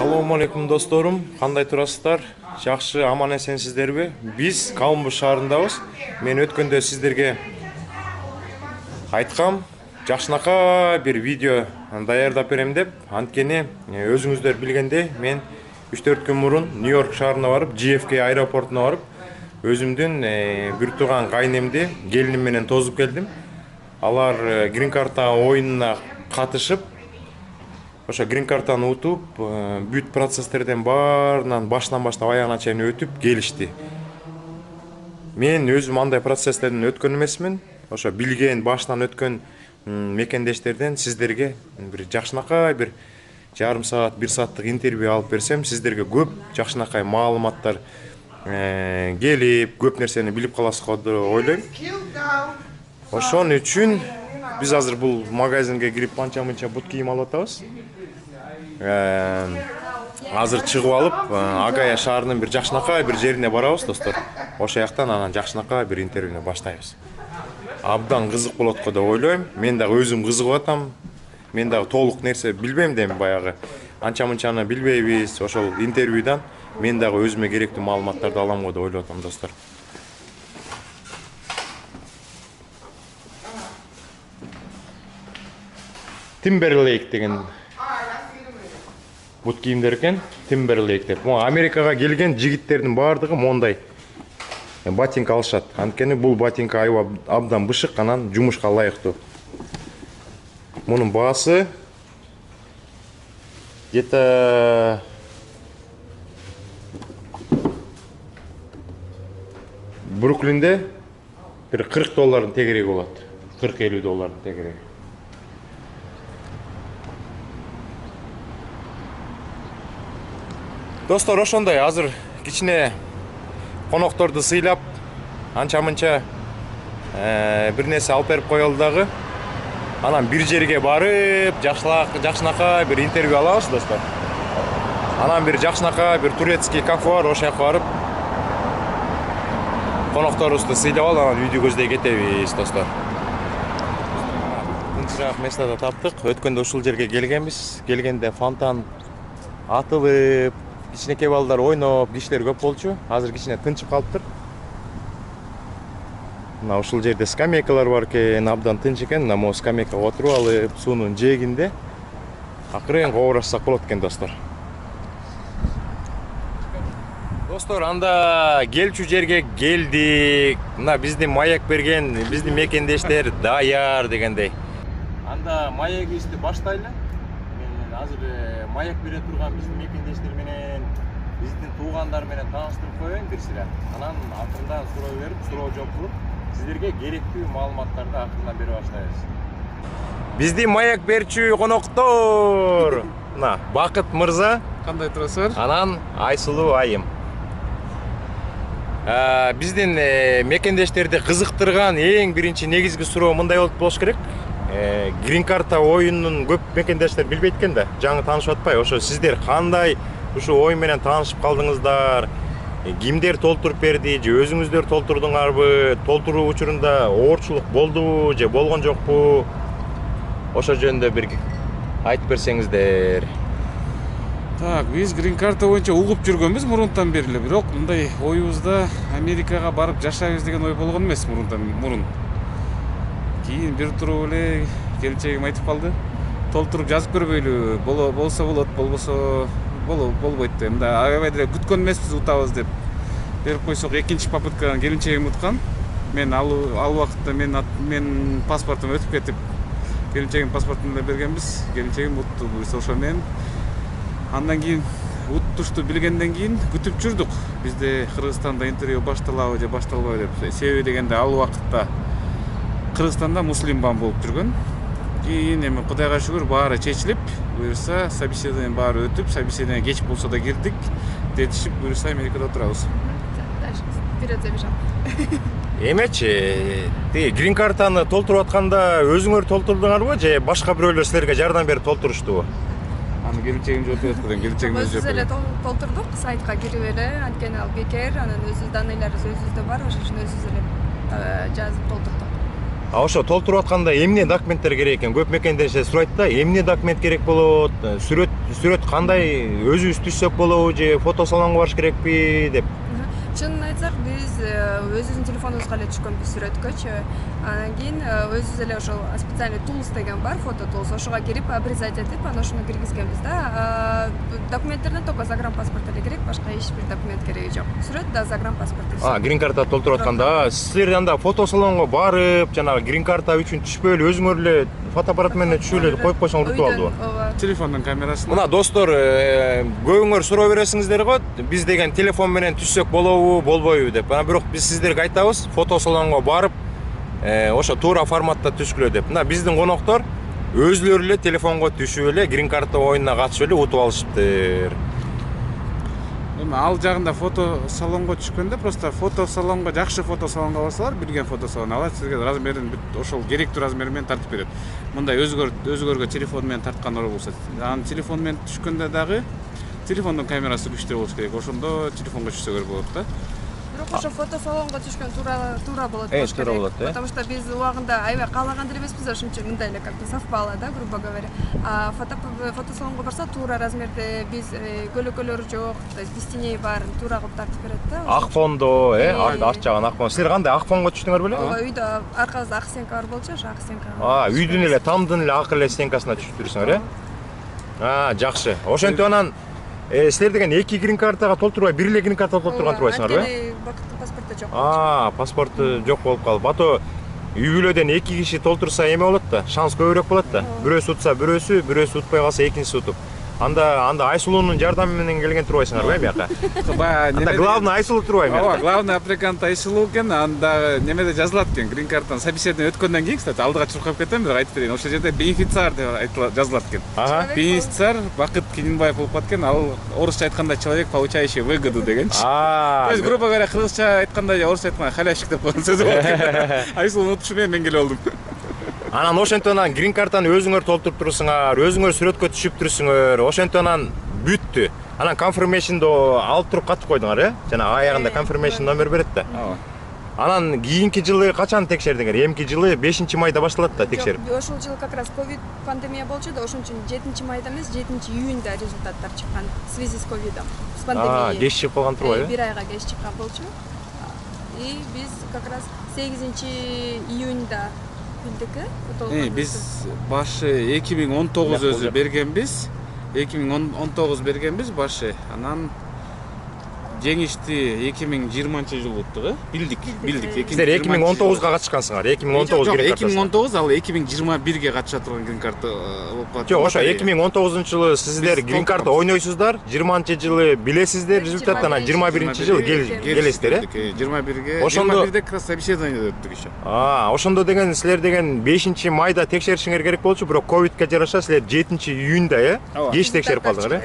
Assalamu alaikum досторум, кандай турасыздар? Жакшы, аман эсенсиздерби? Биз Калмбуш шаарындабыз. Мен өткөндө сиздерге айткам, жакшынакай бир видео даярдап берем деп. Анткени өзүңүздөр билгендей, мен 3-4 күн мурун Нью-Йорк шаарына барып, JFK аэропортуна барып, өзүмдүн бир тууган кайнемди келиним менен тосуп келдим. Алар грин карта оюнуна катышып, ошо грин картаны утуп, бүт процесстерден баарынан башынан баштап аягына чейин өтүп келишти. Мен өзүм андай процесстерден өткөн эмесмин. Ошо билген, башынан өткөн мекендештерден сиздерге бир жакшынакай бир жарым саат, 1 сааттык интервью алып берсем, сиздерге көп жакшынакай маалыматтар келип, көп нерсени билип каласыздар деп ойлойм. Ошон үчүн биз азыр бул магазинге кирип анча-мынча бут кийим алып атабыз. Азыр чыгып алып, Агая шаарынын бир жакшынакай бир жерине барабыз, достор. Ошо жактан анан жакшынакай бир интервьюну баштайбыз. Абдан кызык болот го деп ойлойм. Мен дагы өзүм кызыгып атам. Мен дагы толук нерсе билбейм дейм, баягы анча-мынчаны билбейбиз. Ошол интервьюдан мен дагы өзүмө керектүү маалыматтарды алам го деп ойлоп атам, достор. Timberlake деген бут кийимдер экен, Timberlake деп. Америкага келген жигиттердин баардыгы мондай ботинка алышат. Анткени бул ботинка аябай абдан бышык, анан жумушка ылайыктуу. Мунун баасы где-то Бруклинде бир $40 тегереги болот. $40-50 тегереги. Достор, ошондой азыр кичине конокторду сыйлап, анча-мынча бир нерсе алып берип коелу дагы. Анан бир жерге барып, жакшынакай бир интервью алабыз, достор. Анан бир жакшынакай бир турецкий кафе бар, ошол жака барып, конокторубузду сыйлап алып, анан үйдү көздөй кетебиз, достор. Тынчыраак местада таптык. Өткөндө ушул жерге келгенбиз. Келгенде фонтан атылып, кичинекей балдар ойноп, кишилер көп болчу. Азыр кичине тынчып калыптыр. Мына ушул жерде скамейкалар бар экен, абдан тынч экен. Мына могу скамейкага отуруп алып, суунун жээгинде акырын кобурашсак болот экен, достор. Достор, анда келчү жерге келдик. Мына биздин маяк берген, биздин мекендештер даяр дегендей. Анда маягыбызды баштайлы. Мен азыр маяк бере турган биздин мекендештер менен, биздин туугандар менен тааныштырып коеюн бир сыйра. Анан акырындан суроо берип, суроо жооп кылып, сиздерге керектүү маалыматтарды акырындан бере баштайбыз. Биздин маяк берчү коноктор. Мына Бакыт мырза, кандай турасыздар? Анан Айсулуу айым. Биздин мекендештерди кызыктырган эң биринчи негизги суроо мындай болуш керек. Грин карта оюнун көп мекендештер билбейт экен да, жаңы таанышып атпай. Ошо сиздер кандай ушу оюн менен таанышып калдыңыздар? Кимдер толтуруп берди, же өзүңүздөр толтурдуңарбы? Толтуруу учурунда оорчулук болдубу, же болгон жокпу? Ошо жөнүндө бир айтып берсеңиздер. Так, биз грин карта боюнча угуп жүргөнбүз мурунтан бери эле, бирок мындай оюбузда Америкага барып жашайбыз деген ой болгон эмес мурун. Кийин бир туруп эле келинчегим айтып калды. Толтуруп жазып көрбөйлү, болсо болот, болбосо болбойт деп. Мында аябай деле күткөн эмеспиз, утабыз деп берип койсок, экинчи попыткадан келинчегим уткан. Мен ал убакытта мен паспортум өтүп кетип, келинчегим паспортун эле бергенбиз. Келинчегим утту, биз ошо менен. Андан кийин уттушту билгенден кийин күтүп жүрдүк. Бизде Кыргызстанда интервью башталабы же башталбайбы деп. Себеби дегенде ал убакытта Кыргызстанда муслимбан болуп жүргөн. Кийин эми Кудайга шүгүр баары чечилип, буюрса собеседование баары өтүп, собеседование кеч болсо да кирдик. Детишип, буюрса Америкада отурабыз. Вперед забежал. Эмечи, грин картаны толтуруп атканда өзүңөр толтурдуңарбы же башка бирөөлөр силерге жардам берип толтуруштубу? Аны келинчегим жооп берет экен, келинчегим өзү жооп берет. Өзүбүз эле толтурдук, сайтка кирип эле, анткени ал бекер, анан өзүбүз данныйларыбыз өзүбүздө бар, ошон үчүн өзүбүз эле жазып толтурдук. Ошо толтуруп атканда эмне документтер керек экен? Көп мекендештер сурайт да, эмне документ керек болот? Сүрөт сүрөт кандай өзүбүз түшсөк болобу же фотосалонго барыш керекпи деп. Чынын айтсак, биз өзүбүздүн телефонубузга эле түшкөнбүз сүрөткөчү. Анан кийин өзүбүз эле ошол специальный tools деген бар, фото tools. Ошого кирип обрезать этип, анан ошону киргизгенбиз да. Документтерден только загранпаспорт эле керек, башка эч бир документ кереги жок. Сүрөт да загранпаспорт. Грин карта толтуруп атканда силер анда фотосалонго барып, жанагы грин карта үчүн түшпөй эле өзүңөр эле фотоаппарат менен түшүп эле коюп койсоңор бүтүп калдыбы? Ооба. Телефондун камерасы. Мына достор, көбүңөр суроо бересиңиздер го, биз деген телефон менен түшсөк болобу, болбойбу деп. Анан бирок биз сиздерге айтабыз, фотосалонго барып, ошо туура форматта түшкүлө деп. Мына биздин коноктор өзүлөрү эле телефонго түшүп эле грин карта оюнуна катышып эле утуп алышыптыр. Ал жагында фотосалонго түшкөндө просто фотосалонго, жакшы фотосалонго барсалар, билген фотосалон алат, сизге размерин ошол керектүү размери менен тартып берет. Мындай өзгөргө телефон менен тарткан оор болсо, анан телефон менен түшкөндө дагы телефондун камерасы күчтүү болуш керек. Ошондо телефонго түшсөгөр болот да. Бирок ошо фотосалонго түшкөн туура болот. Туура болот, Потому что биз убагында аябай каалаган деле эмеспиз, ошон үчүн мындай эле как-то совпало, да, грубо говоря. Фотосалонго барса туура размерде биз көлөкөлөр жок, то есть без теней бар, туура кылып тартып берет да. Ак фондо, арт жагын ак фон. Силер кандай ак фонго түштүңөр беле? Ооба, үйдө аркабызда ак стенка бар болчу, ошо ак стенка. Үйдүн эле тамдын эле ак эле стенкасына түшүп жүрсүңөр, жакшы. Ошентип анан силер деген эки грин картага толтурбай, бир эле грин карта толтурган турбайсыңарбы? Бакыттын паспорту жок. Паспорту жок болуп калып. Ато үй бүлөдөн эки киши толтурса эме болот да, шанс көбүрөөк болот да. Бирөөсү утса бирөөсү, бирөөсү утпай калса экинчиси утуп. Анда Айсулуунун жардамы менен келген турбайсыңарбы бияка? Анда главный Айсулуу турбайбы? Ооба, главный аппликант Айсулуу экен. Анда немеде жазылат экен, грин картаны собеседование өткөндөн кийин, кстати, алдыга чуркап кетем, бирок айтып берейин. Ошол жерде бенефициар деп жазылат экен. Бенефициар Бакыт Кененбаев болуп калат экен. Ал орусча айтканда человек, получающий выгоду дегенчи. То есть, грубо говоря, кыргызча айтканда же орусча айтканда халящик деп койгон сөзү болот экен. Айсулуу утушу менен мен келип алдым. Анан ошентип анан грин картаны өзүңөр толтуруп турсуңар, өзүңөр сүрөткө түшүп турсуңөр. Ошентип анан бүттү. Анан confirmation'ду алып туруп катып койдуңар, Жана аягында confirmation номер берет да. Анан кийинки жылы качан текшердиңер? Эмки жылы 5-майда башталат да текшерип. Ошол жылы как раз ковид пандемия болчу да, ошон үчүн 7-майда эмес, 7-июнда результаттар чыккан в связи с ковидом, с пандемией. Кеч чыгып калган турбайбы? Бир айга кеч чыккан болчу. И биз как раз 8-июнда билдик. Биз башы 2019 өзү бергенбиз. 2019 бергенбиз башы. Анан жеңишти 2020 жылы билдик. Силер 2019га катышкансыңар. 2019 грин картасы. 2019 ал 2021ге катыша турган грин карта болуп калат. Жок, ошо 2019-жылы сиздер грин карта ойнойсуздар, 20-жылы билесиздер результаттан, 21-жылы келесиздер, 21ге. Ошондо 21де как раз собеседование өттүк еще. Ошондо деген силер деген 5-майда текшеришиңер керек болчу, бирок ковидке жараша силер 7-июнда, кеч текшерип калдыңар,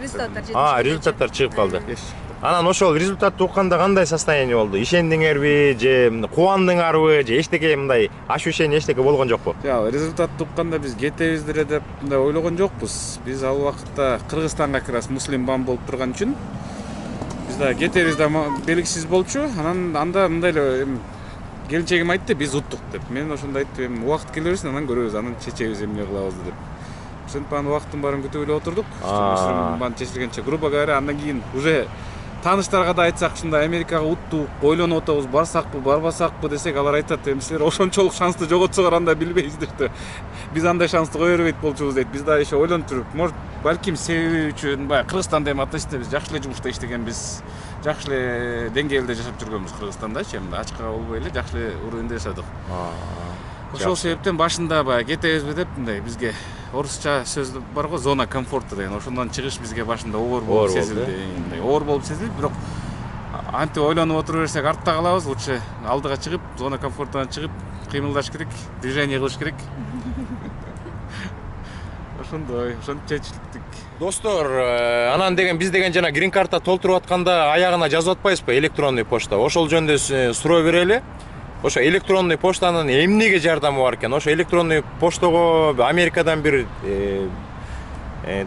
результаттар чыгып калды. Анан ошол результатты укканда кандай состояние болду? Ишендиңерби же кубандыңарбы же эчтеке мындай ощущение эчтеке болгон жокпу? Жок, результатты укканда биз кетебиз деле деп мындай ойлогон жокпуз. Биз ал убакытта Кыргызстанга как раз муслим-бам болуп турган үчүн биз да кетебиз да белгисиз болчу. Анан анда мындай эле келинчегим айтты, биз уттук деп. Мен ошондо айттым, убакыт келе берсин, анан көрөбүз, анан чечебиз эмне кылабыз деп. Ошентип анан убакыттын баарын күтүп эле отурдук. Муслим-бам чечилгенче, грубо говоря, андан кийин уже тааныштарга да айтсак, ушундай Америкага уттук, ойлонуп атабыз, барсакпы, барбасакпы десек, алар айтат, эми силер ошончолук шансты жоготсоңор анда билбейсиздер да. Биз андай шансты кое бербейт болчубуз дейт. Биз да еще ойлонуп туруп, может, балким себеби үчүн, баягы Кыргызстанда эми атайсыздар, биз жакшы эле жумушта иштегенбиз, жакшы эле деңгээлде жашап жүргөнбүз Кыргызстандачы, эми ачыкка болбой эле жакшы эле уровенде жашадык. Ошол себептен башында баягы кетебизби деп, мындай бизге орусча сөз бар го, зона комфорта деген. Ошондон чыгыш бизге башында оор болуп сезилди. Оор болуп сезилди, бирок антип ойлонуп отура берсек артта калабыз, лучше алдыга чыгып, зона комфортунан чыгып, кыймылдаш керек, движение кылыш керек. Ошондой, ошентип чечилдик. Достор, анан деген биз деген жана грин карта толтуруп атканда аягына жазып атпайбызбы электронный почта? Ошол жөнүндө суроо берели. Ошо электронный поштанын эмнеге жардамы бар экен? Ошо электронный поштого Америкадан бир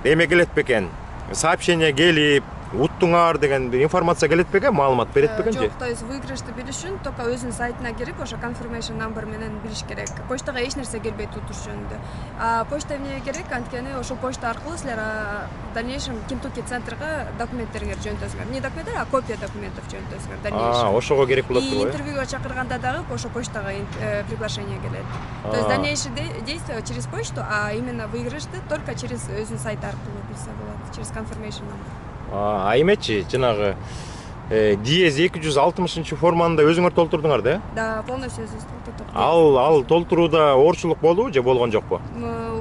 эме келет бекен. Сообщение келип, уттуңар деген бир информация келет бекен, маалымат берет бекен же? Жок, то есть выигрышты билиш үчүн только өзүнүн сайтына кирип ошо confirmation number менен билиш керек. Почтага эч нерсе келбейт утуш жөнүндө. А почта эмне керек? Анткени ошол почта аркылуу силер в дальнейшем Kentucky центрга документтериңер жөнөтөсүңөр. Не документтер, а копия документов жөнөтөсүңөр в дальнейшем. Ошого керек болот И го. интервьюга чакырганда дагы ошо почтага приглашение келет. То есть дальнейшее действие через почту, а именно выигрышты только через өзүнүн сайты аркылуу билсе болот, через confirmation number. Эмечи, жанагы DS 260 форманы да өзүңөр толтурдуңар да? Да, полностью өзүбүз толтурдук. Ал толтурууда оорчулук болдубу же болгон жокпу?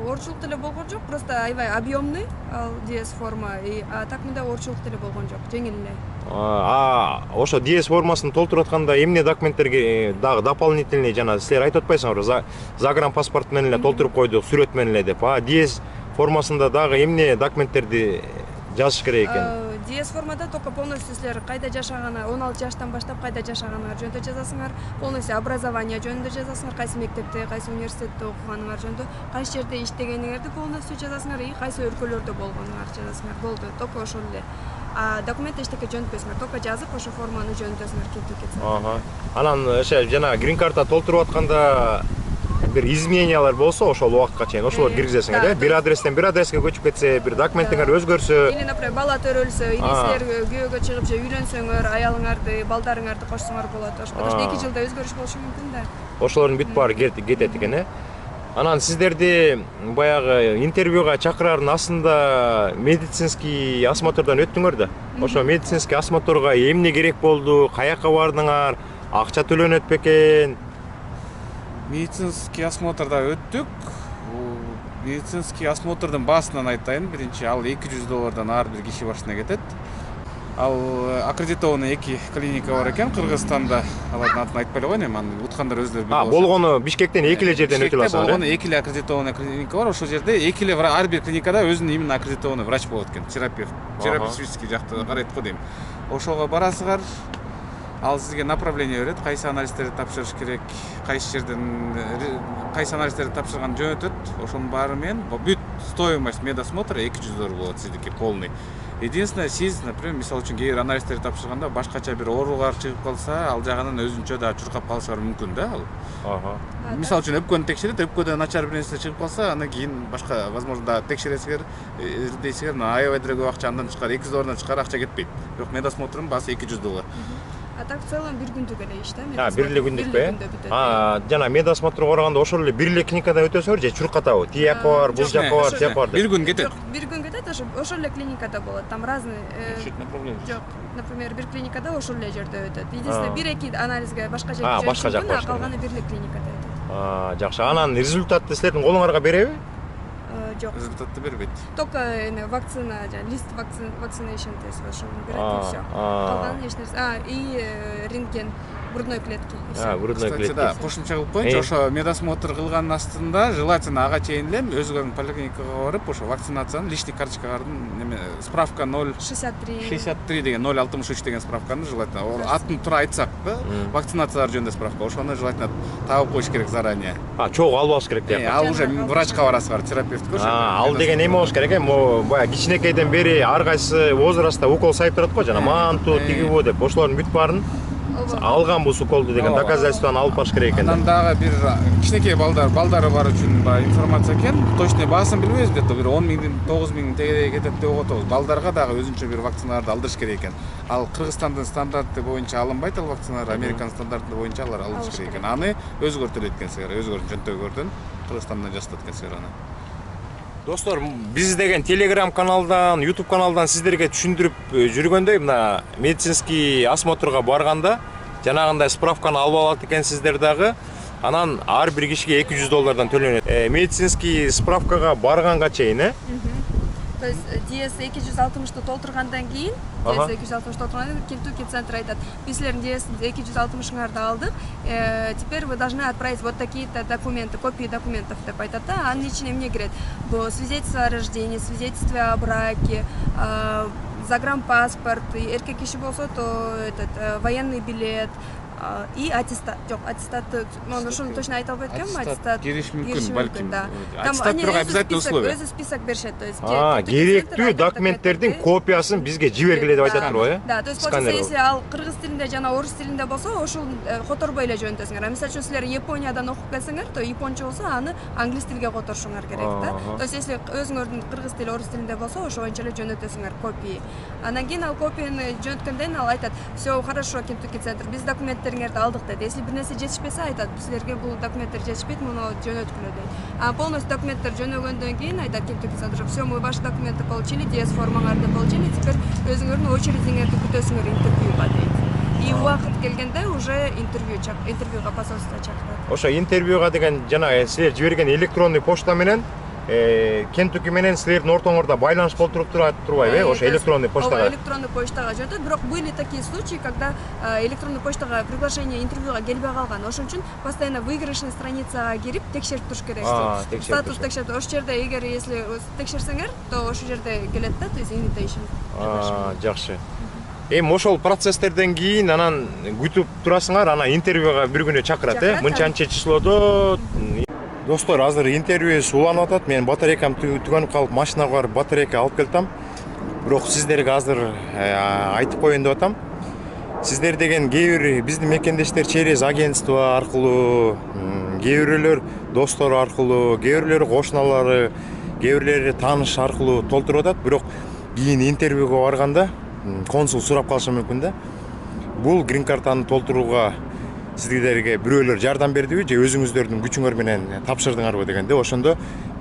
Оорчулук деле болгон жок, просто аябай объемный ал DS форма, а так мындай оорчулук деле болгон жок, жеңил эле. Ошо DS формасын толтуруп атканда эмне документтерге дагы дополнительный жана силер айтып атпайсыңарбы, загранпаспорт менен эле толтуруп койдук, сүрөт менен эле деп. DS формасында дагы эмне документтерди жазыш керек экен? DS формада только полностью силер кайда жашаганыңар, 16 жаштан баштап кайда жашаганыңар жөнүндө жазасыңар, полностью образование жөнүндө жазасыңар, кайсы мектепте, кайсы университетте окуганыңар жөнүндө, кайсы жерде иштегениңерди полностью жазасыңар и кайсы өлкөлөрдө болгонуңар жазасыңар. Болду, только ошол эле. А документ эчтеке жөнөтпөйсүңөр, только жазып ошо форманы жөнөтөсүңөр кетип. Анан жана грин карта толтуруп атканда бир изменениялар болсо ошол убакытка чейин ошолор киргизесиңер, да? Бир адрестен бир адреске көчүп кетсе, бир документиңер өзгөрсө, или, например, бала төрөлсө, или силер күйөөгө чыгып же үйлөнсөңөр, аялыңарды, балдарыңарды кошсоңор болот. Потому что 2 жылда өзгөрүш болушу мүмкүн да. ошолордун бүт баары кетет экен, э? Анан сиздерди баягы интервьюга чакырардын астында медицинский осмотрдон өттүңөр да. Ошо медицинский осмотрга эмне керек болду, каяка бардыңар, акча төлөнөт бекен? Медицинский осмотрда өттүк. Медицинский осмотрдун баасынан айтайын, биринчи ал $200 ар бир киши башына кетет. Ал аккредитованный 2 клиника бар экен Кыргызстанда. Алардын атын айтпай эле коеюн, эми аны уткандар өздөрү билет. Болгону Бишкектен 2 эле жерден өтүп аласыңар. Болгону 2 эле аккредитованный клиника бар. Ошол жерде 2 эле ар бир клиникада өзүнүн именно аккредитованный врач болот экен, терапевт. Терапевтический жакты карайт го дейм. Ошого барасыңар. Ал сизге направление берет, кайсы анализдерди тапшырыш керек, кайсы жерден кайсы анализдерди тапшырган жөнөтөт. Ошонун баары менен бүт стоимость медосмотра $200 болот сиздики полный. Единственное, сиз, например, мисалы үчүн кээ бир анализдерди тапшырганда башкача бир ооругар чыгып калса, ал жагынан өзүнчө да чуркап калышыңар мүмкүн да ал. Мисалы үчүн өпкөнү текшерет, өпкөдөн начар бир нерсе чыгып калса, андан кийин башка, возможно, да текшересиңер, дейсиңер, аябай деле көп акча андан чыкар, $200 чыкар, акча кетпейт. Бирок медосмотрдун баасы $200. А так в целом бир күндүк эле иш да. Бир эле күндүкпү? Жана медосмотрго барганда ошол эле бир эле клиникадан өтөсүңөр же чуркатабы? Тияк бар, бул жак бар, тияк бар. Бир күн кетет. Бир күн кетет, ошол эле клиникада болот. Там разный. Жок, например, бир клиникада ошол эле жерде өтөт. Единственное, 1-2 анализге башка жерге жүрүп, а калганы бир эле клиникада өтөт. Жакшы. Анан результатты силердин колуңарга береби? Жок. Результатты бербейт. Только вакцина, лист vaccination тест ошону берет и всё. Калган эч нерсе. И рентген грудной клетки. Грудной клетки. Да, кошумча кылып коеюнчу, ошо медосмотр кылганын астында желательно ага чейин эле өзүңөрдүн поликлиникага барып, ошо вакцинациянын личный карточкалардын неме справка 063 деген 063 деген справканы желательно атын туура айтсак да, вакцинациялар жөнүндө справка, ошону желательно табып коюш керек заранее. Чогуу албаш керек деп. Ал уже врачка барасыңар, терапевтке. Ал деген эме болуш керек, баягы кичинекейден бери ар кайсы возрастта укол сайып турат го, жана манту, тигибу деп, ошолордун бүт баарын алган бул уколду деген доказательствону алып барыш керек экен. Андан дагы бир кичинекей балдары бар үчүн информация экен. Точный баасын билбейбиз, где-то бир 10 миңден 9 миң тегеге кетет деп атабыз. Балдарга дагы өзүнчө бир вакциналарды алдырыш керек экен. Ал Кыргызстандын стандарты боюнча алынбайт ал вакциналар, Американ стандарты боюнча алар алыш керек экен. Аны өзгөртүлөт экенсиңер, өзгөртүп жөнтөгөрдөн Кыргызстандан жасатат экенсиңер аны. Достор, биз деген Telegram каналдан, YouTube каналдан сиздерге түшүндүрүп жүргөндөй, мына медицинский осмотрга барганда жанагындай справканы алып алат экенсиздер дагы. Анан ар бир кишиге $200 төлөнөт. Медицинский справкага барганга чейин, То есть DS 260-ты толтургандан кийин, DS 260 толтургандан кийин Kentucky центр айтат. Биз силердин DS 260-ыңарды алдык. Теперь вы должны отправить вот такие-то документы, копии документов деп айтат да. Анын ичине эмне кирет? Бул свидетельство о рождении, свидетельство о браке, загранпаспорт, эркек киши болсо то военный билет, и аттестат. Жок, аттестатты мен ошону точно айта албай атканмын. Аттестат кириш мүмкүн, балким. да. Аттестат бирок обязательно условие. Өзү список беришет, то есть керектүү документтердин копиясын бизге жибергиле деп айтат турбу, э? Да, то есть получается, если ал кыргыз тилинде жана орус тилинде болсо, ошол которбой эле жөнөтөсүңөр. А мисалы үчүн силер Япониядан окуп келсеңер, то японча болсо аны англис тилге которушуңар керек да. То есть если өзүңөрдүн кыргыз тили, орус тилинде болсо, ошо боюнча эле жөнөтөсүңөр копия. Андан кийин ал копияны жөнөткөндөн ал айтат: "Всё хорошо, Kentucky центр, биз документтериңерди алдык" дейт. Если бир нерсе жетишпесе, айтат: "Силерге бул документтер жетишпейт, муну жөнөткүлө" дейт. А полностью документтер жөнөгөндөн кийин айтат Kentucky центр: "Всё, мы ваши документы получили, DS формаңарды получили, теперь өзүңөрдүн очередиңерди күтөсүңөр интервьюга" дейт. И убакыт келгенде уже интервьюга посольство чакырат. Ошо интервьюга деген жана силер жиберген электронный почта менен Kentucky менен силердин ортоңордо байланыш болуп турбайбы? Ошо электронный поштага. Электронный почтага жөнөтөт, бирок были такие случаи, когда электронный почтага приглашение интервьюга келбей калган. Ошон үчүн постоянно выигрышный страницага кирип текшерип туруш керек. Статус текшерип. Ошол жерде эгер если текшерсеңер, то ошол жерде келет да, то есть invitation. Жакшы. Эми ошол процесстерден кийин анан күтүп турасыңар, анан интервьюга бир күнү чакырат, э? Мынчанча числодо. Достор, азыр интервьюбуз уланып атат. Мен батарейкам түгөнүп калып, машинага барып батарейка алып келтем. Бирок сиздерге азыр айтып коеюн деп атам. Сиздер деген кээ бир биздин мекендештер через агентство аркылуу, кээ бирөөлөр достору аркылуу, кээ бирөөлөр кошуналары, кээ бирөөлөр тааныш аркылуу толтуруп атат. Бирок кийин интервьюга барганда консул сурап калышы мүмкүн да. Бул грин картаны толтурууга сиздерге бирөөлөр жардам бердиби же өзүңүздөрдүн күчүңөр менен тапшырдыңарбы дегенде, ошондо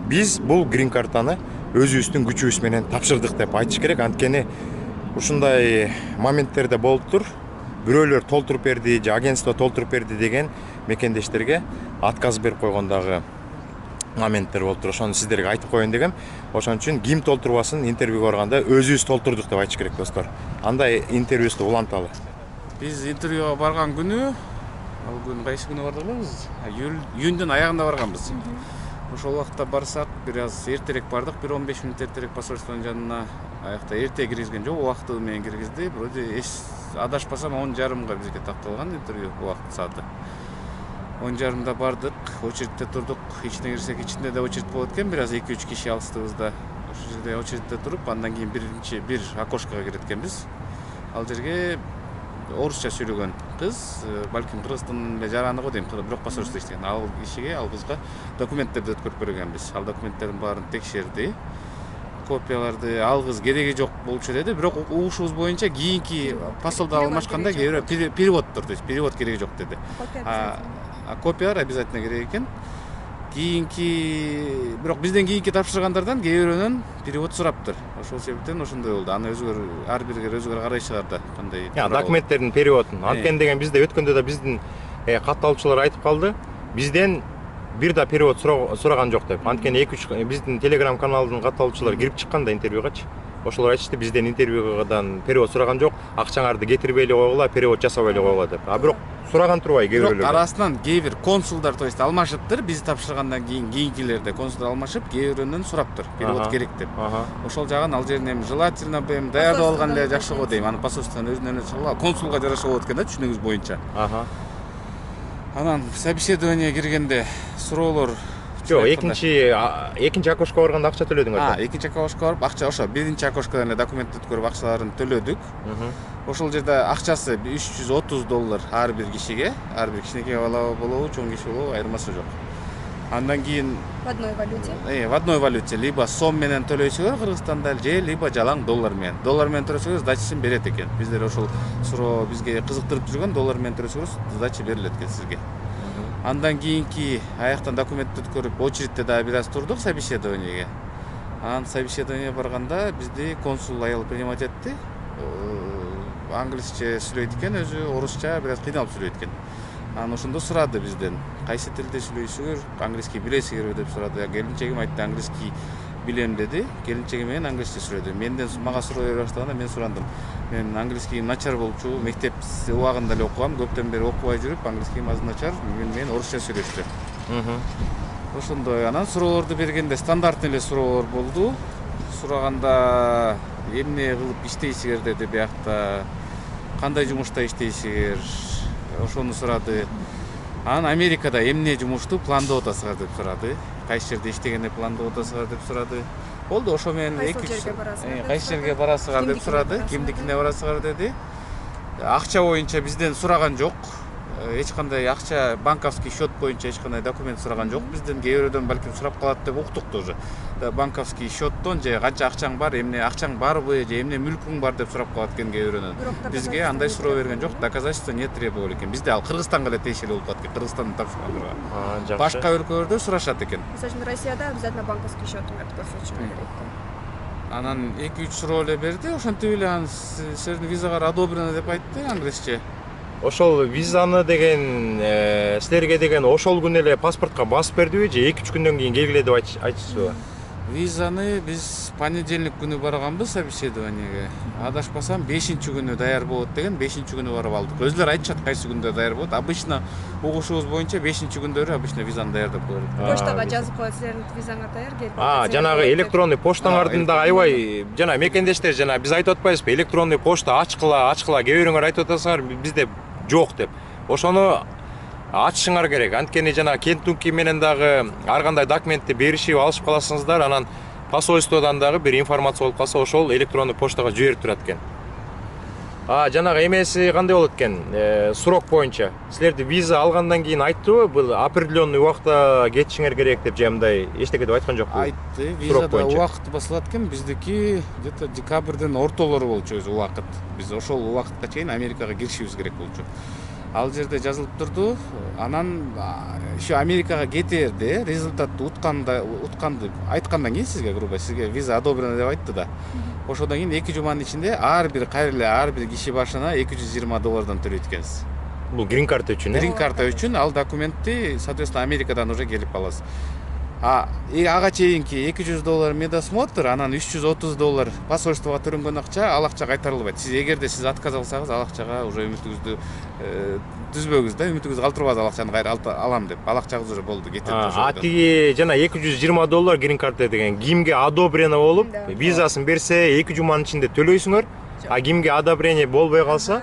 биз бул грин картаны өзүбүздүн күчүбүз менен тапшырдык деп айтыш керек. Анткени ушундай моменттерде болуптур. Бирөөлөр толтуруп берди же агентство толтуруп берди деген мекендештерге отказ берип койгондагы моменттер болуптур. Ошону сиздерге айтып коеюн дегем. Ошон үчүн ким толтурбасын, интервьюга барганда өзүбүз толтурдук деп айтыш керек, достор. Андай интервьюбузду уланталы. Биз интервьюга барган күнү, ал күн кайсы күнү бардык биз? Июндүн аягында барганбыз. Ошол убакта барсак, бир аз эртерээк бардык, бир 15 мүнөт эртерээк посольствонун жанына. Аякта эрте киргизген жок, убакыты менен киргизди. Вроде адашпасам 10:30 бизге такталган интервью убакыт сааты. 10:30 бардык, очередте турдук. Ичине кирсек, ичинде да очередь болот экен, бир аз 2-3 киши алыстыбызда. Ошол жерде очередте туруп, андан кийин бир окошкого кирет экенбиз. Ал жерге орусча сүйлөгөн кыз, балким Кыргызстандын эле жараны го дейм, бирок посольство иштеген. Ал кишиге, ал кызга документтерди өткөрүп бергенбиз. Ал документтердин баарын текшерди. Копияларды ал кыз кереги жок болчу деди, бирок угушубуз боюнча кийинки посолдо алмашканда кээ бирөө переводдор, то есть перевод кереги жок деди. А копиялар обязательно керек экен. Кийинки, бирок бизден кийинки тапшыргандардан кээ бирөөнөн перевод сураптыр. Ошол себептен ошондой болду. Аны өзүлөр ар бирге өзүлөр карайшылар да, кандай. Документтердин переводун. Анткени деген бизде өткөндө да биздин катталуучулар айтып калды. Бизден бир да перевод сураган жок деп. Анткени 2-3 биздин Telegram каналдын катталуучулары кирип чыкканда интервьюгачы. Ошолор айтышты, бизден интервьюгадан перевод сураган жок, акчаңарды кетирбей эле койгула, перевод жасабай эле койгула деп. А бирок сураган турбай кээ бирөөлөр. Арасынан кээ бир консулдар, то есть алмашыптыр, биз тапшыргандан кийинкилерде консулдар алмашып, кээ бирөөнөн сураптыр, перевод керек деп. Ошол жагын ал жерин эми желательно даярдап алган эле жакшы го дейм. Аны посольствонун өзүнөн чыгып, консулга жараша болот экен да, түшүнүгүбүз боюнча. Анан собеседование киргенде суроолор жок, экинчи окошко барганда акча төлөдүңөр. Экинчи окошко барып акча, ошо биринчи окошкодон эле документ өткөрүп акчаларын төлөдүк. Ошол жерде акчасы $330 ар бир кишиге, ар бир кичинекей бала болобу, чоң киши болобу, айырмасы жок. Андан кийин в одной валюте. В одной валюте, либо сом менен төлөйсүңөр Кыргызстанда же либо жалаң доллар менен. Доллар менен төлөсөңөр сдачасын берет экен. Биздер ошол суроо бизге кызыктырып жүргөн, доллар менен төлөсөңөр сдача берилет экен сизге. Андан кийинки аяктан документти өткөрүп, очередте да бир аз турдук собеседованиеге. Анан собеседование барганда бизди консул аял принимать этти. Англисче сүйлөйт экен, өзү орусча бир аз кыйналып сүйлөйт экен. Анан ошондо сурады бизден, кайсы тилде сүйлөйсүңөр, английский билесиңерби деп сурады. Келинчегим айтты, английский билем деди. Келинчеги менен англисче сүйлөдү. Менден мага суроо бере баштаганда мен сурандым. Мен английский начар болчу, мектеп убагында эле окугам, көптөн бери окубай жүрүп, английский аз начар, мен орусча сүйлөштүм. Ошондой, анан суроолорду бергенде стандартный эле суроолор болду. Сураганда эмне кылып иштейсиңер деди биякта, кандай жумушта иштейсиңер, ошону сурады. Анан Америкада эмне жумушту пландап атасыңар деп сурады. Кайсы жерде иштегенди пландап атасыңар деп сурады. Болду, ошо менен кайсы жерге барасыңар деп сурады. Кимдикине барасыңар деди. Акча боюнча бизден сураган жок. Эч кандай акча, банковский счет боюнча эч кандай документ сураган жок. Бизден кээ бирөөдөн балким сурап калат деп уктук тоже. Банковский счеттон же канча акчаң бар, эмне акчаң барбы, же эмне мүлкүң бар деп сурап калат экен кээ бирөөнөн. Бизге андай суроо берген жок, доказательство не требовали экен. Бизде ал Кыргызстанга эле тиешелүү болуп калат экен, Кыргызстандын тапшыргандарга. Башка өлкөлөрдө сурашат экен. Мисалы Россияда обязательно банковский счетуңарды көрсөтүшүң керек. Анан 2-3 суроо эле берди, ошентип эле анан силердин визага одобрено деп айтты англисче. Ошол визаны деген силерге деген ошол күнү эле паспортко басып бердиби же 2-3 күндөн кийин келгиле деп айтышыбы? Визаны биз понедельник күнү барганбыз собеседованиеге. Адашпасам 5-чи күнү даяр болот деген, 5-чи күнү барып алдык. Өзүлөр айтышат кайсы күндө даяр болот. Обычно угушубуз боюнча 5-чи күндөрү обычно визаны даярдап коет. Поштага жазып коет, силердин визаңар даяр келип. Жанагы электронный поштаңардын да аябай жана мекендештер жана биз айтып атпайбызбы, электронный почта ачкыла, кээ бирөөңөр айтып атасыңар, бизде жок деп. Ошону ачышыңар керек. Анткени жана Кентукки менен дагы ар кандай документти беришип алышып каласыңыздар, анан посольстводон дагы бир информация болуп калса, ошол электронный поштага жиберип турат экен. Жанагы эмеси кандай болот экен? Срок боюнча силерди виза алгандан кийин айттыбы, бул определенный убакта кетишиңер керек деп, же мындай эчтеке деп айткан жокпу? Айтты. Визада убакыт басылат экен. Биздики где-то декабрдын ортолору болчу өзү убакыт. Биз ошол убакытка чейин Америкага киришибиз керек болчу. Ал жерде жазылып турду. Анан ошо Америкага кетерде результатты утканды айткандан кийин сизге, грубо, сизге виза одобрено деп айтты да. Ошондон кийин 2 жуманын ичинде ар бир киши башына $220 төлөйт экенсиз. Бул грин карта үчүн. Грин карта үчүн ал документти, соответственно, Америкадан уже келип аласыз. Ага чейинки $200 медосмотр, анан $330 посольствого төлөнгөн акча, ал акча кайтарылбайт. Сиз эгерде сиз отказ алсаңыз, ал акчага уже үмүтүңүздү түзбөңүз да, үмүтүңүздү калтырбаңыз, ал акчаны кайра алам деп. Ал акчаңыз уже болду, кетет. Тиги жана $220 грин карта деген кимге одобрено болуп, визасын берсе 2 жуманын ичинде төлөйсүңөр, кимге одобрение болбой калса,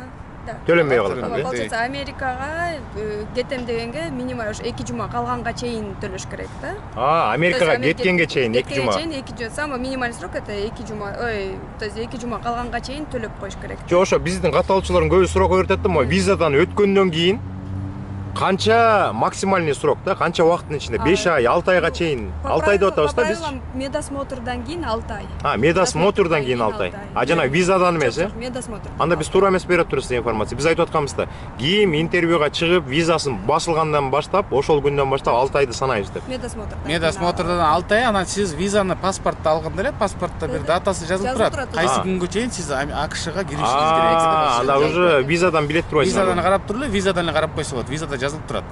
төлөнбөй калат. Получается, Америкага кетем дегенге минимум 2 жума калганга чейин төлөш керек да. Америкага кеткенге чейин 2 жума. Самый минимальный срок это 2 жума. То есть 2 жума калганга чейин төлөп коюш керек. Ошо биздин катталуучулардын көбү суроо коюп атат да, визадан өткөндөн кийин канча максимальный срок да, канча убакыттын ичинде? 5 ай, 6 айга чейин. 6 ай деп атабыз да биз. Медосмотрдан кийин 6 ай. Медосмотрдан кийин 6 ай. Жана визадан эмес, медосмотр. Анда биз туура эмес берип атабыз информация. Биз айтып атканбыз да, кийим интервьюга чыгып, визасын басылгандан баштап, ошол күндөн баштап 6 айды санайбыз деп. Медосмотрдан 6 ай, анан сиз визаны паспортто алганда эле, паспортто бир датасы жазылып турат. Кайсы күнгө чейин сиз АКШга киришиңиз керек деп. Анда уже визадан билет турбайсыз. Визадан карап туруп эле, визадан эле карап койсо болот. Визада жазылып турат.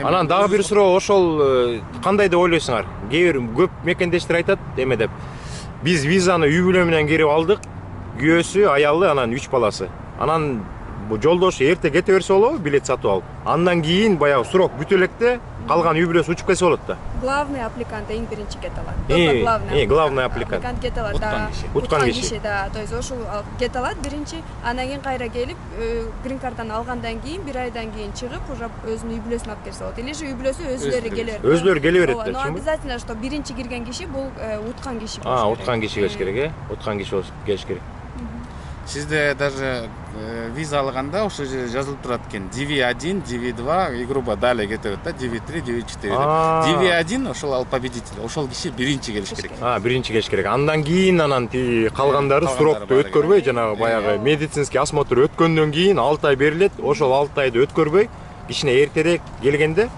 Анан дагы бир суроо, ошол кандай деп ойлойсуңар? Кээ бир көп мекендештер айтат эме деп. Биз визаны үй бүлө менен кирип алдык. Күйөөсү, аялы, анан 3 баласы. Анан жолдошу эрте кете берсе болобу, билет сатып алып. Андан кийин баягы срок бүтө электе, калган үй бүлөсү учуп кетсе болот да. Главный аппликант эң биринчи кете алат. Главный аппликант. Кете алат, да. Уткан киши, да. То есть ошол кете алат биринчи, андан кийин кайра келип, грин картаны алгандан кийин 1 айдан кийин чыгып, уже өзүнүн үй бүлөсүн алып келсе болот. Или же үй бүлөсү өзүлөрү келе берет. Өзүлөрү келе берет деп. Но обязательно, что биринчи кирген киши бул уткан киши болуш керек. Уткан киши келиш керек, Уткан киши келиш керек. Сизде даже виза алганда ошо жерде жазылып турат экен. DV1, DV2 и грубо далее кетет да, DV3, DV4 деп. DV1 ошол ал победитель, ошол киши биринчи келиш керек. Биринчи келиш керек. Андан кийин анан калгандары срокту өткөрбөй, жанагы баягы медицинский осмотр өткөндөн кийин 6 ай берилет. Ошол 6 айды өткөрбөй, кишине эртерээк келгенде,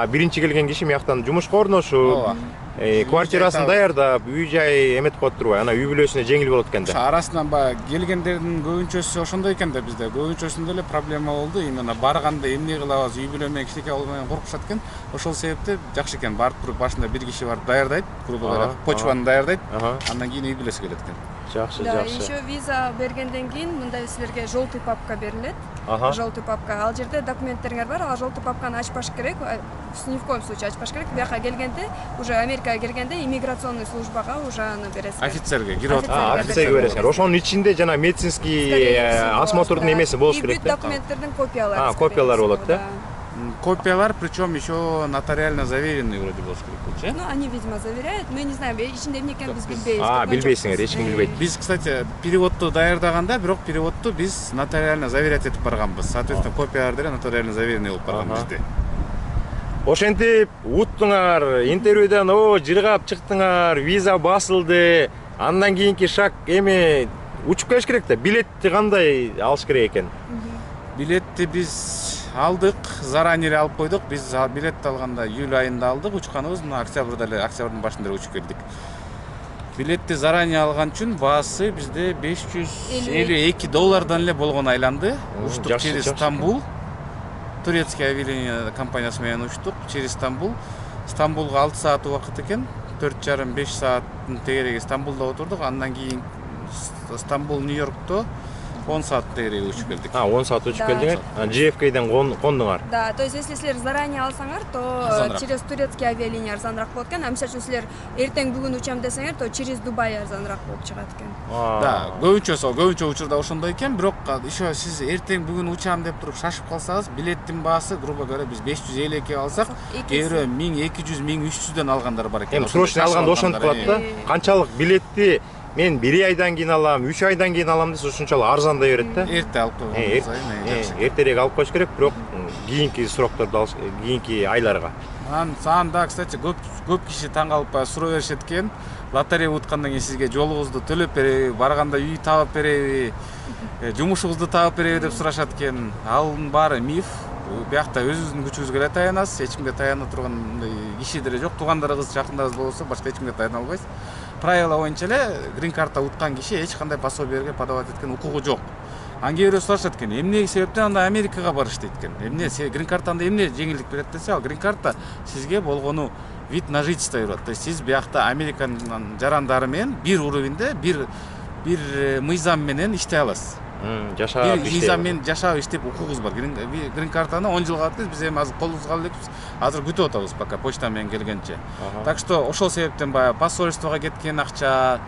биринчи келген киши мияктан жумушка орношуп, квартирасын даярдап, үй жай эметип коет турбай, анан үй бүлөсүнө жеңил болот экен да. Арасынан баягы келгендердин көбүнчөсү ошондой экен да бизде. Көбүнчөсүндө эле проблема болду. Именно барганда эмне кылабыз, үй бүлө менен кичинекей болуу менен коркушат экен. Ошол себептен жакшы экен, барып туруп башында бир киши барып даярдайт, грубо говоря, почваны даярдайт, андан кийин үй бүлөсү келет экен. Жакшы, Да, жакшы. еще виза бергенден кийин мындай силерге желтый папка берилет. Ага. Желтый папка. Ал жерде документтериңер бар. Ал желтый папканы ачпаш керек. Ни в коем случае ачпаш керек. Бияка келгенде, уже Америкага келгенде иммиграционный службага уже аны бересиңер. Офицерге кирип Офицерге бересиңер. Ошонун ичинде жана медицинский осмотрдун эмеси болуш И керек бүт да? документтердин копиялары. Копиялары болот да? копиялар, причем еще нотариально заверенный вроде болуш керек. Ну, они, видимо, заверяют. Мы не знаем, ичинде эмне экенин биз билбейбиз. Билбейсиңер, эч ким билбейт. Биз, кстати, переводду даярдаганда, бирок переводду биз нотариально заверять этип барганбыз. Соответственно, копиялар деле нотариально заверенный болуп барган бизде. Ошентип уттуңар, интервьюдан жыргап чыктыңар, виза басылды. Андан кийинки шаг эми учуп келиш керек да. Билетти кандай алыш керек экен? Билетти биз алдык, заранее эле алып койдук. Биз билетти алганда июль айында алдык, учканыбыз мына октябрдын башында эле учуп келдик. Билетти заранее алган үчүн баасы бизде $552 эле болгон айланды. Учтук через Стамбул. Турецкий авиалиния компаниясы менен учтук через Стамбул. Стамбулга 6 саат убакыт экен. 4,5-5 сааттын тегереги Стамбулда отурдук. Андан кийин Стамбул, Нью-Йоркто 10 саат тегереги учуп келдик. 10 саат учуп келдиңер. JFK'ден кондуңар. Да, то есть если силер заранее алсаңар, то через турецкий авиалиния арзаныраак болот экен. А мисалы үчүн силер эртең бүгүн учам десеңер, то через Дубай арзаныраак болуп чыгат экен. Да, көбүнчө учурда ошондой экен, бирок еще сиз эртең бүгүн учам деп туруп шашып калсаңыз, билеттин баасы, грубо говоря, биз 552 алсак, кээ бирөө 1200, 1300дөн алгандар бар экен. Эми срочно алганда ошентип калат да. Канчалык билетти мен 1 айдан кийин алам, 3 айдан кийин алам десе ошончолук арзандай берет да. Эрте алып койгонбуз. Эртерээк алып коюш керек, бирок кийинки срокторду алыш, кийинки айларга. Саанда, кстати, көп киши таң калып суроо беришет экен. Лотерея уткандан кийин сизге жолуңузду төлөп береби, барганда үй таап береби, жумушуңузду таап береби деп сурашат экен. Алын баары миф. Биякта өзүбүздүн күчүбүзгө эле таянасыз, эч кимге таяна турган киши деле жок. Туугандарыбыз, жакындарыбыз болсо башка эч кимге таяна албайсыз. Правила боюнча эле грин карта уткан киши эч кандай пособиеге подавать эткен укугу жок. Анан кээ бирөө сурашат экен, эмне себептен анда Америкага барыш дейт экен. Эмне грин картанда эмне жеңилдик берет десе, ал грин карта сизге болгону вид на жительство берет. То есть сиз биякта Американын жарандары менен бир уровеньде, бир мыйзам менен иштей аласыз. Жашап иштеп. Мыйзам менен жашап иштеп укугуңуз бар. Грин картаны 10 жылга алып, биз эми азыр колубузга алып элекпиз. Азыр күтүп атабыз пока почта менен келгенче. Так что ошол себептен баягы посольствого кеткен акча,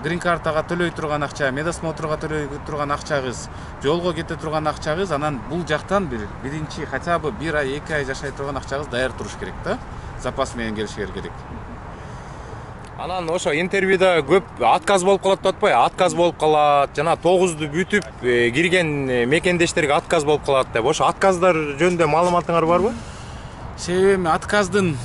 грин картага төлөй турган акча, медосмотрга төлөй турган акчагыз, жолго кете турган акчагыз, анан бул жактан биринчи хотя бы 1 ай, 2 ай жашай турган акчагыз даяр туруш керек да. Запас менен келишер керек. Анан ошо интервьюда көп отказ болуп калат деп атпайбы? Отказ болуп калат, жана 9'ду бүтүп кирген мекендештерге отказ болуп калат деп. Ошо отказдар жөнүндө маалыматыңар барбы? Себеби отказдын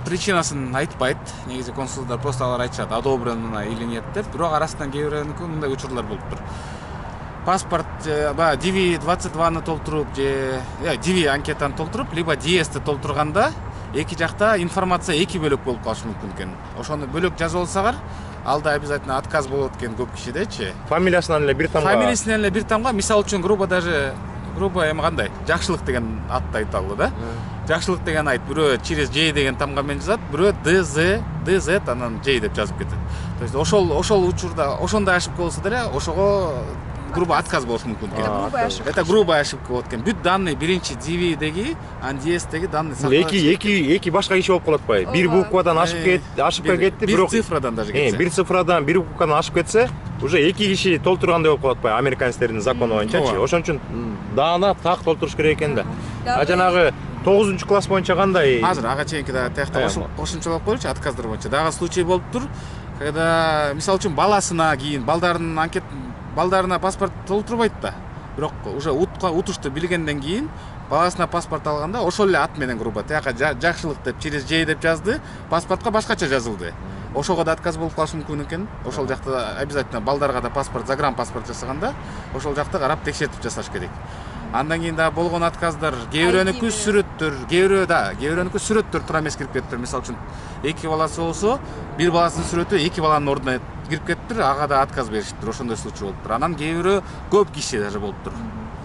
причинасын айтпайт. Негизи консулдар просто алар айтышат, одобрено или нет деп. Бирок арасынан кээ бирөөнүкү мындай учурлар болуптур. Паспорт, DV-22-ны толтуруп же DV анкетаны толтуруп, либо DS-ти толтурганда эки жакта информация эки бөлөк болуп калышы мүмкүн экен. Ошону бөлөк жазып алсаңар, алда обязательно отказ болот экен көп кишидечи. Фамилиясынан эле бир тамга. Фамилиясынан эле бир тамга, мисалы үчүн грубо эми кандай? Жакшылык деген атты айталы да. Жакшылык деген айт, бирөө через J деген тамга менен жазат, бирөө DZ анан J деп жазып кетет. То есть ошол учурда ошондой ошибка болсо деле, ошого грубо отказ болуш мүмкүн экен. Это грубая ошибка болот экен. Бүт данный биринчи DV-деги, DS-деги данный эки башка киши болуп калат атпайбы? Бир буквадан ашып кетти, бирок бир цифрадан даже кетсе. Бир цифрадан бир буквадан ашып кетсе, уже эки киши толтургандай болуп калат атпайбы? Американецтердин закону боюнчачы. Ошон үчүн даана так толтуруш керек экен да. А жанагы 9-класс боюнча кандай? Азыр ага чейинки дагы тиякта кошумчалап коелучу отказдар боюнча. Дагы случай болуптур. Когда мисалы үчүн баласына кийин балдарына паспорт толтурбайт да. Бирок уже утушту билгенден кийин баласына паспорт алганда ошол эле ат менен грубо тияка жакшылык деп через J деп жазды, паспортко башкача жазылды. Ошого да отказ болуп калышы мүмкүн экен. Ошол жакта обязательно балдарга да паспорт, загранпаспорт жасаганда ошол жакта карап текшертип жасаш керек. Андан кийин дагы болгон отказдар, кээ бирөөнүкү сүрөттөр, сүрөттөр туура эмес кирип кетиптир. Мисалы үчүн эки баласы болсо, бир баласынын сүрөтү эки баланын ордуна кирип кетиптир, ага да отказ беришиптир. Ошондой случай болуптур. Анан кээ бирөө көп киши даже болуптур.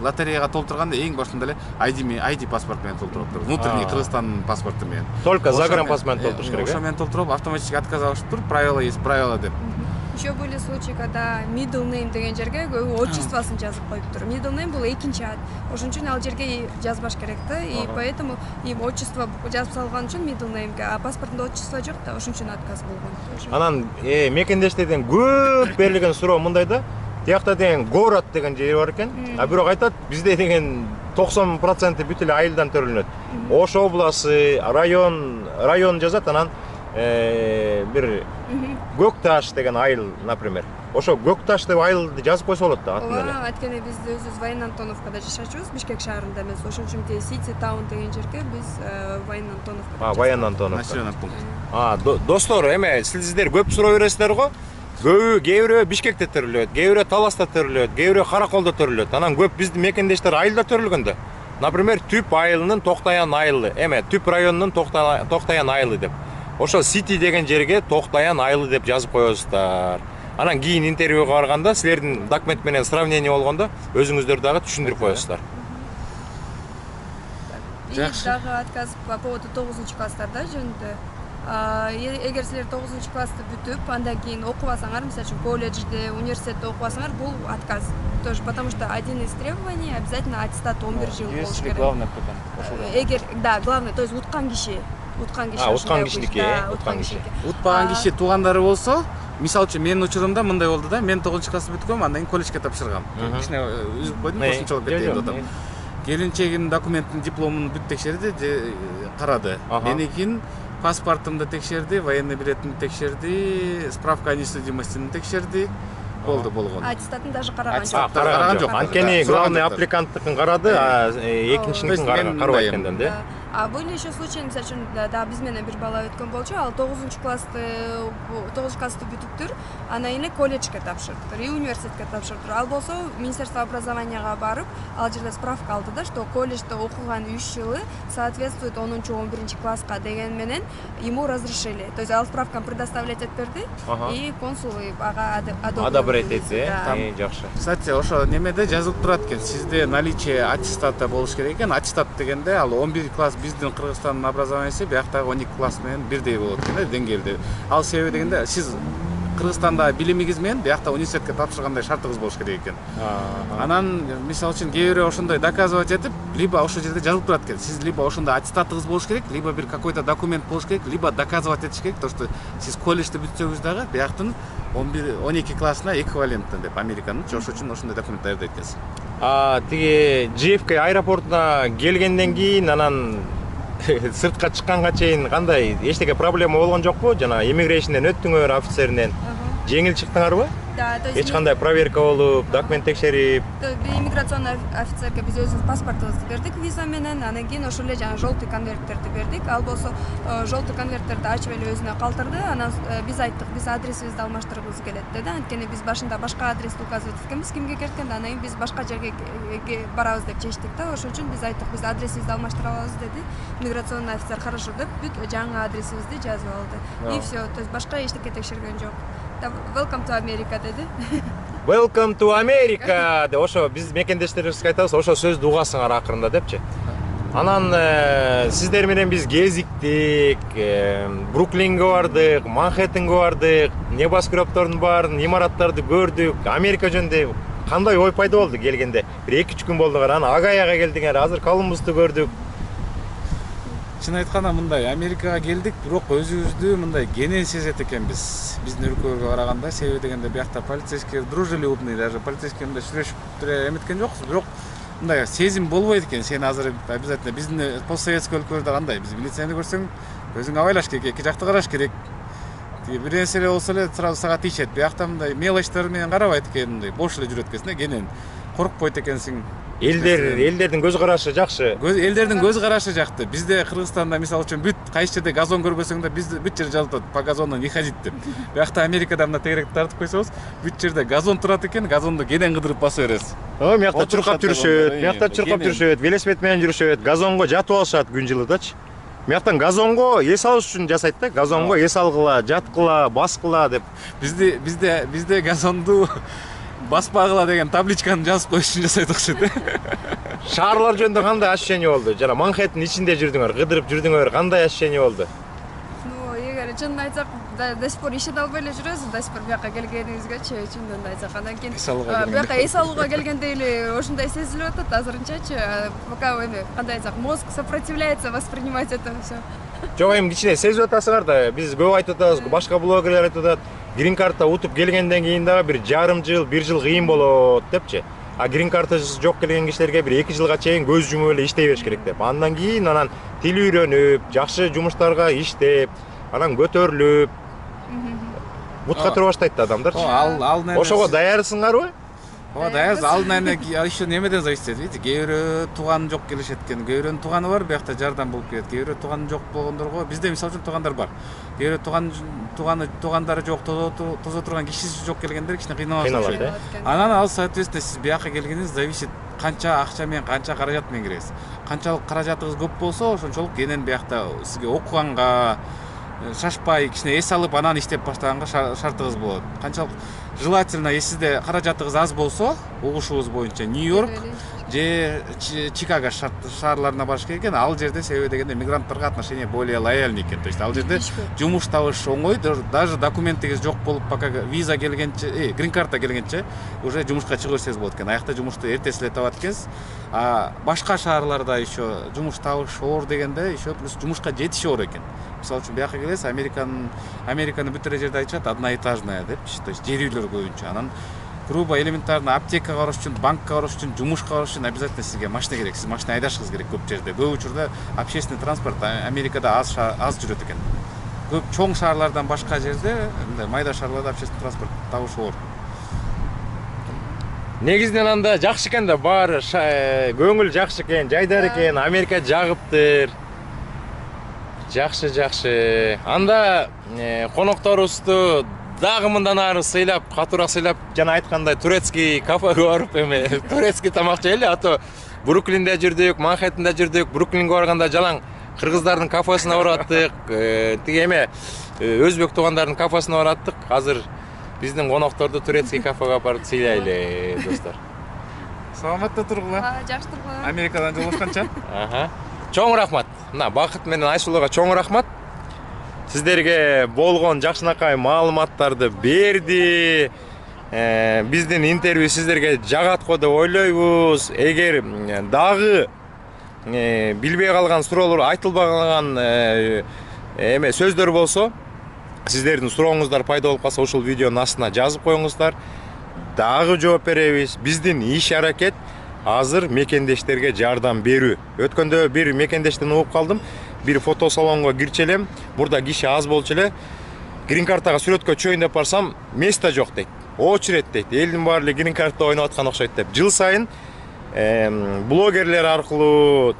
Лотереяга толтурганда эң башында эле ID паспорт менен толтуруптур. Внутренний Кыргызстандын паспорту менен. Только загранпаспорт менен толтуруш керек. Ошо менен толтуруп автоматически отказ алышыптыр. Правила есть правила деп. Еще были случаи, когда middle name деген жерге көбү отчествосын жазып коюптур. Middle name бул экинчи ат. Ошон үчүн ал жерге жазбаш керек да, и поэтому им отчество жазып салган үчүн middle name'ге, а паспортунда отчество жок да, ошон үчүн отказ болгон. Анан мекендештерден көп берилген суроо мындай да. Тиякта деген город деген жери бар экен. А бирок айтат, бизде деген 90% бүт эле айылдан төрөлүнөт. Ош областы, район жазат, анан бир Көкташ деген айыл, например. Ошо Көкташ деп айылды жазып койсо болот да, атын эле. Ооба, анткени биз өзүбүз Военантоновкада жашачубуз, Бишкек шаарында эмес. Ошон үчүн City Town деген жерге биз Военантоновкада. Военантоновка. Населенный пункт. Достор, сиздер көп суроо бересиздер го. Көбү кээ бирөө Бишкекте төрөлөт, кээ бирөө Таласта төрөлөт, кээ бирөө Караколдо төрөлөт. Анан көп биздин мекендештер айылда төрөлгөн да. Например, Түп айылынын Токтаян айылы, Түп районунун Токтаян айылы деп. Ошо City деген жерге Токтаян айылы деп жазып коесуздар. Анан кийин интервьюга барганда силердин документ менен сравнение болгондо өзүңүздөр дагы түшүндүрүп коесуздар. Жакшы. Дагы отказ по поводу 9-класстарда жөнүндө. Эгер силер 9-классты бүтүп, андан кийин окубасаңар, мисалы үчүн колледжде, университетте окубасаңар, бул отказ. Тоже потому что один из требований обязательно аттестат 11 жыл болуш керек. Главное питание. Эгер, да, главное, то есть уткан киши. Уткан кишиники. Утпаган киши туугандары болсо, мисалы үчүн менин учурумда мындай болду да, мен 9-классты бүткөм, андан кийин колледжге тапшыргам. Кичине үзүп койдум, кошумчалап кетейин деп атам. Келинчегимдин документин, дипломун бүт текшерди, карады. Меникин паспортумду текшерди, военный билетимди текшерди, справка о несудимостини текшерди. Болду болгон. Аттестатын даже караган жок. Караган жок. Анткени главный аппликанттыкын карады, а экинчиникин карабай экенден, да? А были еще случаи, мисалы үчүн, да, биз менен бир бала өткөн болчу, ал 9-классты бүтүптүр, анан эле колледжге тапшырыптыр, и университетке тапшырыптыр. Ал болсо Министерство образованияга барып, ал жерде справка алды да, что колледжде окуган 3 жылы соответствует 10-11 класска деген менен ему разрешили. То есть ал справканы предоставлять этип берди, и консул ага одобрять этти, жакшы. Кстати, ошо немеде жазылып турат экен, сизде наличие аттестата болуш керек экен. Аттестат дегенде ал 11 класс биздин Кыргызстандын образованиясы бияктагы 12 класс менен бирдей болот экен, деңгээлде. Ал себеби дегенде сиз Кыргызстанда билимиңиз менен биякта университетке тапшыргандай шартыңыз болуш керек экен. Анан мисалы үчүн кээ бирөө ошондой доказывать этип, либо ошол жерде жазылып турат экен. Сиз либо ошондой аттестатыңыз болуш керек, либо бир какой-то документ болуш керек, либо доказывать этиш керек, то что сиз колледжде бүтсөңүз дагы бияктын 12 классына эквиваленттен деп Американын, ошол үчүн ошондой документ даярдайт экенсиз. Тиги JFK аэропортуна келгенден кийин анан сыртка чыкканга чейин кандай эчтеке проблема болгон жокпу? Жана иммигрейшнден өттүңөр, офицеринен жеңил чыктыңарбы? Да, то есть эч кандай проверка болуп, документ текшерип. Иммиграционный офицерге биз өзүбүз паспортубузду бердик виза менен, анан кийин ошол эле жана желтый конверттерди бердик. Ал болсо желтый конверттерди ачып эле өзүнө калтырды. Анан биз айттык, биз адресибизди алмаштыргыбыз келет деди. Анткени биз башында башка адрести указывать эткенбиз, кимге кеткенде, анан кийин биз башка жерге барабыз деп чечтик да. Ошон үчүн биз айттык, биз адресибизди алмаштыра алабыз деди. Иммиграционный офицер хорошо деп бүт жаңы адресибизди жазып алды. И все, то есть башка эчтеке текшерген жок. Welcome to America деди. Welcome to America деп ошо биз мекендештерибизге айтабыз, ошо сөздү угасыңар акырында депчи. Анан сиздер менен биз кезиктик, Бруклинге бардык, Манхэттенге бардык, небоскребтордун баарын, имараттарды көрдүк. Америка жөнүндө кандай ой пайда болду келгенде? Бир 2-3 күн болдуңар, анан Агаяга келдиңер, азыр Колумбусту көрдүк. Чын айтканда мындай, Америкага келдик, бирок өзүбүздү мындай кенен сезет экенбиз. Биздин өлкөгө караганда, себеби дегенде биякта полицейский дружелюбный, даже полицейский мындай сүйлөшүп эметкен жокпуз, бирок мындай сезим болбойт экен. Сен азыр обязательно биздин постсоветский өлкөлөрдө кандай, биз милицияны көрсөң, өзүң абайлаш керек, эки жакты караш керек. Бир нерсе болсо эле сразу сага тиешет. Биякта мындай мелочтор менен карабайт экен, мындай бош эле жүрөт экенсиң, кенен коркпойт экенсиң. Элдердин көз карашы жакшы. Элдердин көз карашы жакты. Бизде Кыргызстанда мисалы үчүн бүт кайсы жерде газон көрбөсөң да бизде бүт жер жазылып атат, по газону не ходить деп. Биякта Америкада мына тегеректи тартып койсоңуз, бүт жерде газон турат экен, газонду кенен кыдырып басып бересиз. Мыякта чуркап жүрүшөт, велосипед менен жүрүшөт, газонго жатып алышат күн жылыдачы. Мыяктан газонго эс алыш үчүн жасайт да, газонго эс алгыла, жаткыла, баскыла деп. Бизде газонду баспагыла деген табличканы жазып коюш үчүн жасайт окшойт. Шаарлар жөнүндө кандай ощущение болду? Жана Манхэттен ичинде жүрдүңөр, кыдырып жүрдүңөр, кандай ощущение болду? Ну, эгер чынын айтсак, до сих пор ишете албай эле жүрөбүз, до сих пор бияка келгениңизгечи чындыгында айтсак. Андан кийин Эс алууга бияка эс алууга келгенде эле ошондой сезилип атат азырынчачы. Пока эми кандай айтсак, мозг сопротивляется воспринимать это всё. Жок, эми кичине сезип атасыңар да, биз көп айтып атабыз, башка блогерлер айтып атат, грин карта утуп келгенден кийин дагы бир жарым жыл, 1 жыл кыйын болот депчи. А грин картасы жок келген кишилерге бир 2 жылга чейин көз жумуп эле иштей бериш керек деп. Андан кийин анан тил үйрөнүп, жакшы жумуштарга иштеп, анан көтөрүлүп бутка тура баштайт да адамдар. Ошого даярсыңарбы? Ооба, даярбыз. Ал еще немеден зависит этет. Видите, кээ бирөө тууганы жок келишет экен. Кээ бирөөнүн тууганы бар, биякта жардам болуп келет. Кээ бирөө тууганы жок болгондорго, бизде мисалы үчүн туугандар бар. Кээ бирөө туугандары жок, тозо турган кишиси жок келгендер кичине кыйналат. Анан ал соответственно сиз бияка келгениңиз зависит канча акча менен, канча каражат менен киресиз. Канчалык каражатыңыз көп болсо, ошончолук кенен биякта сизге окуганга шашпай, кичине эс алып, анан иштеп баштаганга шартыңыз болот. Канчалык желательно, если сизде каражатыңыз аз болсо, угушубуз боюнча Нью-Йорк же Чикаго шаарларына барыш керек экен. Ал жерде себеби дегенде мигранттарга отношение более лояльный экен. То есть ал жерде жумуш табыш оңой, даже документиңиз жок болуп, пока виза келгенче, грин карта келгенче уже жумушка чыга берсеңиз болот экен. Аякта жумушту эртеси эле табат экенсиз. А башка шаарларда еще жумуш табыш оор дегенде еще плюс жумушка жетиш оор экен. Мисалы үчүн бияка келесиз, Американы бүт эле жерде айтышат одноэтажная депчи, то есть жер үйлөр көбүнчө. Анан грубо элементарно аптекага барыш үчүн, банкка барыш үчүн, жумушка барыш үчүн обязательно сизге машина керек. Сиз машина айдашыңыз керек көп жерде. Көп учурда общественный транспорт Америкада аз жүрөт экен. Көп чоң шаарлардан башка жерде, мындай майда шаарларда общественный транспорт табыш оор. Негизинен анда жакшы экен да, баары көңүл жакшы экен, жайдар экен, Америка жагыптыр. Жакшы. Анда конокторубузду дагы мындан ары сыйлап, катуураак сыйлап, жана айткандай турецкий кафеге барып, эми турецкий тамак жейли, а то Бруклинде жүрдүк, Манхэттенде жүрдүк, Бруклинге барганда жалаң кыргыздардын кафесине бараттык, тиги эме өзбек туугандардын кафесине бараттык. Азыр биздин конокторду турецкий кафеге апарып сыйлайлы, достор. Саламатта тургула. Жакшы тургула. Америкадан жолугушканча. Чоң рахмат. Мына Бакыт менен Айсулууга чоң рахмат. Сиздерге болгон жакшынакай маалыматтарды берди. Биздин интервью сиздерге жагат го деп ойлойбуз. Эгер дагы билбей калган суроолор, айтылбаган эме сөздөр болсо, сиздердин сурооңуздар пайда болуп калса, ушул видеонун астына жазып коюңуздар. Дагы жооп беребиз. Биздин иш аракет азыр мекендештерге жардам берүү. Өткөндө бир мекендештен угуп калдым. Бир фото салонго кирчи элем. Бурда киши аз болчу эле. Грин картага сүрөткө чөйүн деп барсам, место жок дейт. Очередь дейт. Элдин баары эле грин карта ойноп аткан окшойт деп. Жыл сайын блогерлер аркылуу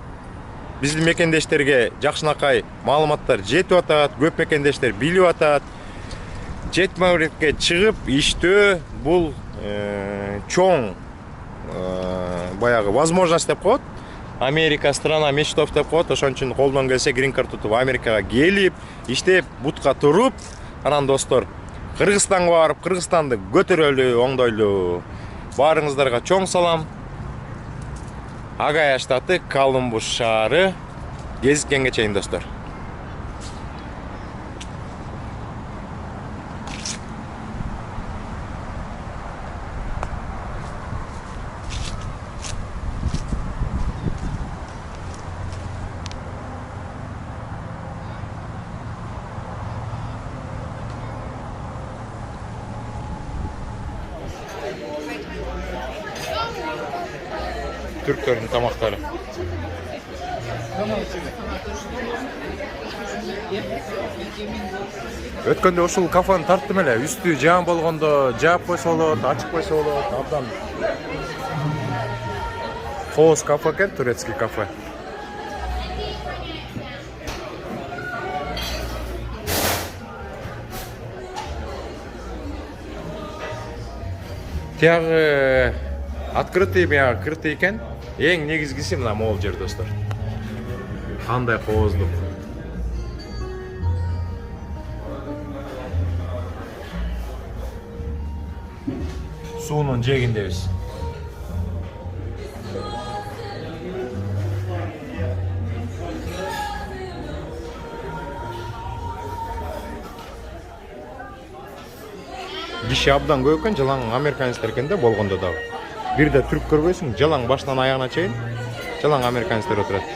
биздин мекендештерге жакшынакай маалыматтар жетип атат. Көп мекендештер билип атат. Жетмөөрүккө чыгып иштөө бул чоң баягы возможность деп коет. Америка страна мечтов деп коет. Ошон үчүн колдон келсе грин карта утуп Америкага келип, иштеп, бутка туруп, анан достор Кыргызстанга барып, Кыргызстанды көтөрөлү, оңдойлу. Баарыңыздарга чоң салам. Агая штаты, Колумбус шаары. Кезиккенге чейин достор. Türklerin tamakları. Өткөндө ушул кафаны тарттым эле. Үстү жаан болгондо жаап койсо болот, ачып койсо болот. Абдан кооз кафе экен, турецкий кафе. Тиягы открытый, мага кыртый экен. Эң негизгиси мына могул жер достор. Кандай кооздук. Суунун жээгиндебиз. киши абдан көп экен, жалаң американецтер экен да болгондо дагы. Бир да түрк көрбөйсүң, жалаң башынан аягына чейин жалаң американецтер отурат.